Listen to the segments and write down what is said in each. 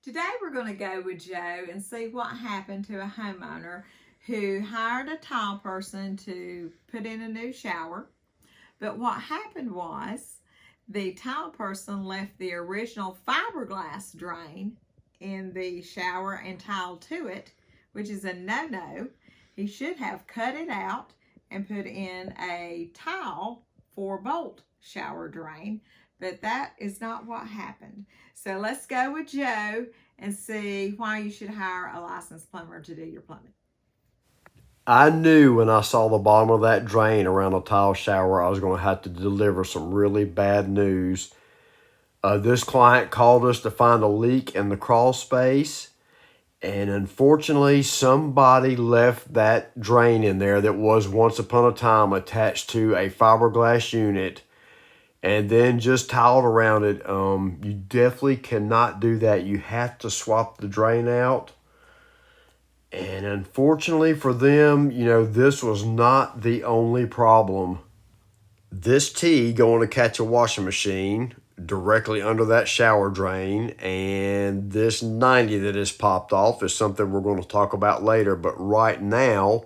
Today we're going to go with Joe and see what happened to a homeowner who hired a tile person to put in a new shower. But what happened was the tile person left the original fiberglass drain in the shower and tile to it, which is a no-no. He should have cut it out and put in a tile 4-bolt shower drain, but that is not what happened. So let's go with Joe and see why you should hire a licensed plumber to do your plumbing. I knew when I saw the bottom of that drain around a tile shower, I was going to have to deliver some really bad news. This client called us to find a leak in the crawl space. And unfortunately, somebody left that drain in there that was once upon a time attached to a fiberglass unit and then just tiled around it. You definitely cannot do that. You have to swap the drain out. And unfortunately for them, this was not the only problem. This T going to catch a washing machine directly under that shower drain, and this 90 that is popped off is something we're going to talk about later. But right now,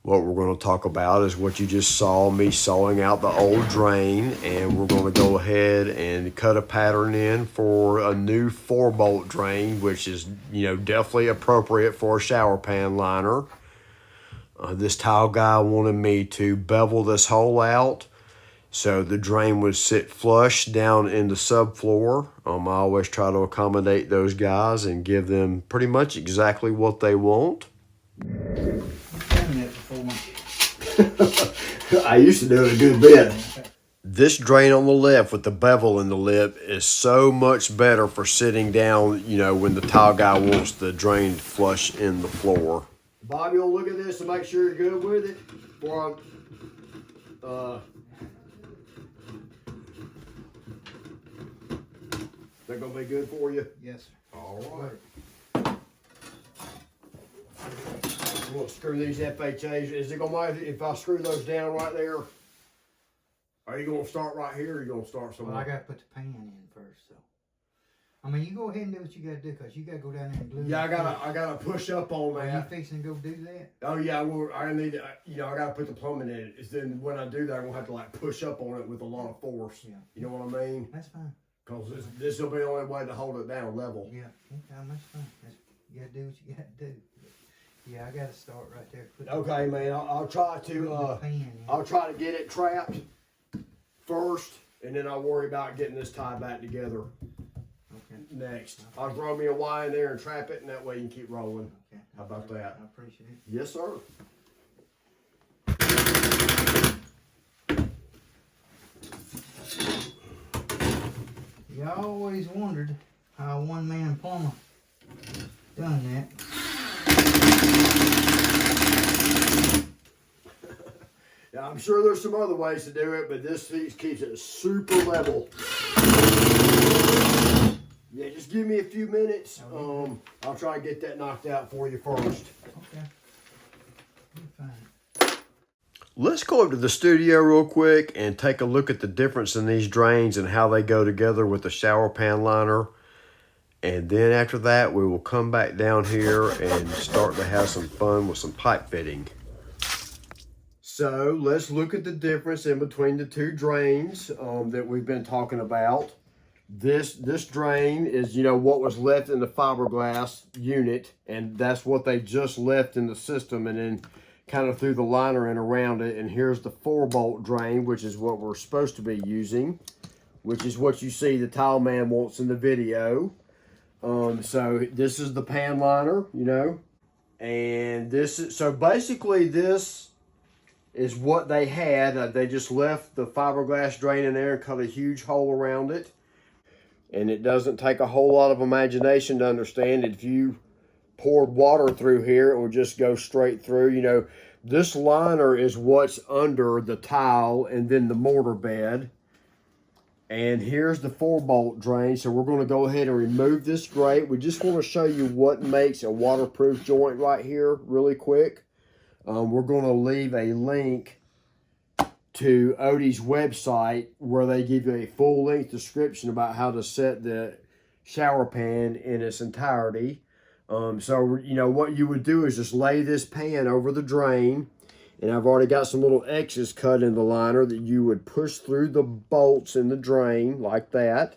what we're going to talk about is what you just saw me sawing out the old drain, and we're going to go ahead and cut a pattern in for a new 4-bolt drain, which is, definitely appropriate for a shower pan liner. This tile guy wanted me to bevel this hole out so the drain would sit flush down in the subfloor. I always try to accommodate those guys and give them pretty much exactly what they want. I used to do it a good bit. This drain on the left with the bevel in the lip is so much better for sitting down, when the tile guy wants the drain flush in the floor. Bob, you'll look at this to make sure you're good with it before That gonna be good for you? Yes, sir. All right. We'll screw these FHAs. Is it gonna matter if I screw those down right there? Are you gonna start right here, or are you gonna start somewhere? Well, I gotta put the pan in first, so. I mean, you go ahead and do what you gotta do, cause you gotta go down there and glue. Yeah, I gotta push up on Are you that. fixing to go do that? Oh yeah, I need to, I gotta put the plumbing in it. It's then when I do that, I'm gonna have to like push up on it with a lot of force. Yeah. You know what I mean? That's fine. Cause this will be the only way to hold it down level. Yeah, okay, that's fine. You gotta do what you gotta do. Yeah, I gotta start right there. Okay, man. I'll try to. I'll try to get it trapped first, and then I'll worry about getting this tied back together. Okay. Next, I'll throw me a wire in there and trap it, and that way you can keep rolling. Okay. How about that? I appreciate it. Yes, sir. Yeah, I always wondered how a one-man plumber done that. Yeah, I'm sure there's some other ways to do it, but this keeps it super level. Yeah, just give me a few minutes. I'll try to get that knocked out for you first. Okay. You're fine. Let's go up to the studio real quick and take a look at the difference in these drains and how they go together with the shower pan liner. And then after that, we will come back down here and start to have some fun with some pipe fitting. So let's look at the difference in between the two drains that we've been talking about. This drain is, what was left in the fiberglass unit, and that's what they just left in the system, and then kind of threw the liner in around it. And here's the 4-bolt drain, which is what we're supposed to be using, which is what you see the tile man wants in the video. So this is the pan liner, and so basically this is what they had. They just left the fiberglass drain in there and cut a huge hole around it. And it doesn't take a whole lot of imagination to understand it. If you poured water through here, it would just go straight through. This liner is what's under the tile and then the mortar bed. And here's the 4-bolt drain. So we're going to go ahead and remove this grate. We just want to show you what makes a waterproof joint right here really quick. We're going to leave a link to Oatey's website where they give you a full-length description about how to set the shower pan in its entirety. So, you know, what you would do is just lay this pan over the drain. And I've already got some little X's cut in the liner that you would push through the bolts in the drain like that.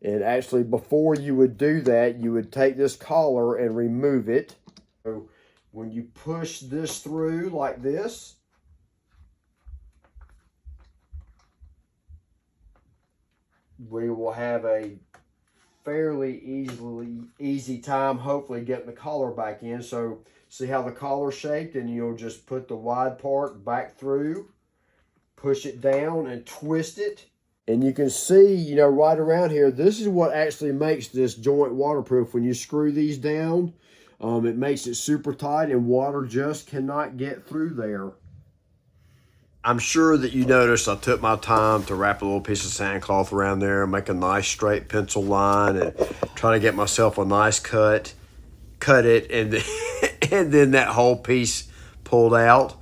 And actually, before you would do that, you would take this collar and remove it. So when you push this through like this, we will have a fairly easy time, hopefully, getting the collar back in. So see how the collar's shaped, and you'll just put the wide part back through, push it down and twist it. And you can see, you know, right around here, this is what actually makes this joint waterproof. When you screw these down, it makes it super tight and water just cannot get through there. I'm sure that you noticed I took my time to wrap a little piece of sandcloth around there, make a nice straight pencil line, and try to get myself a nice cut it, and then, and then that whole piece pulled out.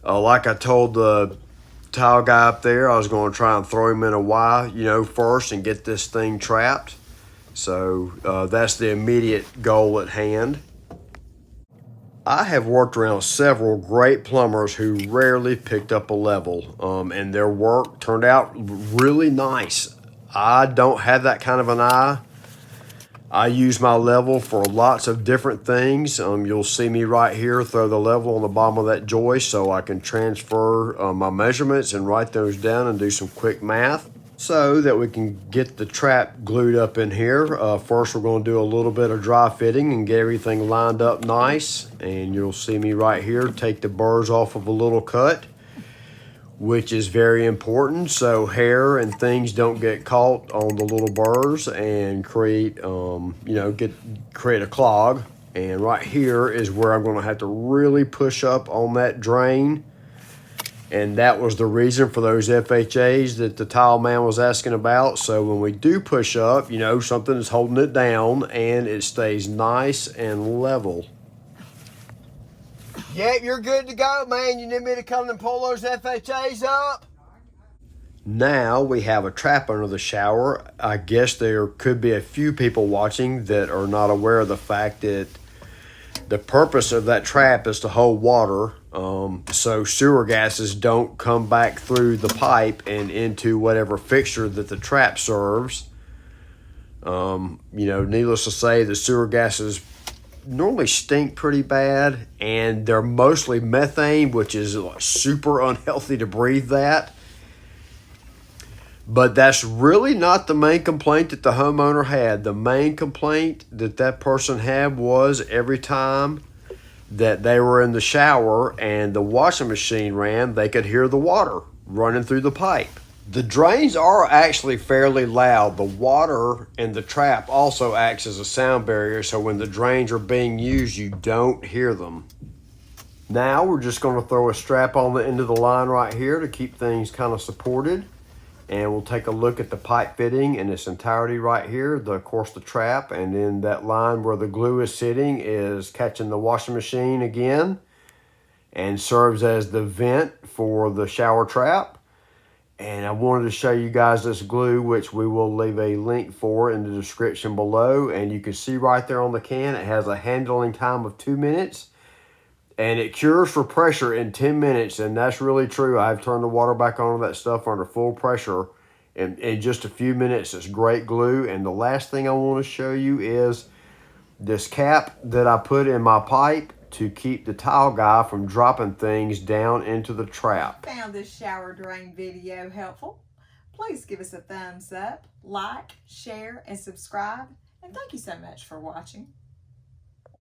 Like I told the tile guy up there, I was going to try and throw him in a Y, you know, first and get this thing trapped. So that's the immediate goal at hand. I have worked around several great plumbers who rarely picked up a level, and their work turned out really nice. I don't have that kind of an eye. I use my level for lots of different things. You'll see me right here throw the level on the bottom of that joist so I can transfer my measurements and write those down and do some quick math so that we can get the trap glued up in here. First, we're going to do a little bit of dry fitting and get everything lined up nice. And you'll see me right here take the burrs off of a little cut, which is very important so hair and things don't get caught on the little burrs and create, create a clog. And right here is where I'm going to have to really push up on that drain. And that was the reason for those FHAs that the tile man was asking about. So when we do push up, you know, something is holding it down and it stays nice and level. Yeah, you're good to go, man. You need me to come and pull those FHAs up? Now we have a trap under the shower. I guess there could be a few people watching that are not aware of the fact that the purpose of that trap is to hold water, so sewer gases don't come back through the pipe and into whatever fixture that the trap serves. Needless to say, the sewer gases normally stink pretty bad, and they're mostly methane, which is super unhealthy to breathe that. But that's really not the main complaint that the homeowner had. The main complaint that that person had was every time that they were in the shower and the washing machine ran, they could hear the water running through the pipe. The drains are actually fairly loud. The water in the trap also acts as a sound barrier, so when the drains are being used, you don't hear them. Now we're just going to throw a strap on the end of the line right here to keep things kind of supported. And we'll take a look at the pipe fitting in its entirety right here. Of course, the trap, and then that line where the glue is sitting is catching the washing machine again and serves as the vent for the shower trap. And I wanted to show you guys this glue, which we will leave a link for in the description below. And you can see right there on the can, it has a handling time of 2 minutes. And it cures for pressure in 10 minutes, and that's really true. I've turned the water back on that stuff under full pressure in just a few minutes. It's great glue. And the last thing I want to show you is this cap that I put in my pipe to keep the tile guy from dropping things down into the trap. Found this shower drain video helpful? Please give us a thumbs up, like, share, and subscribe. And thank you so much for watching.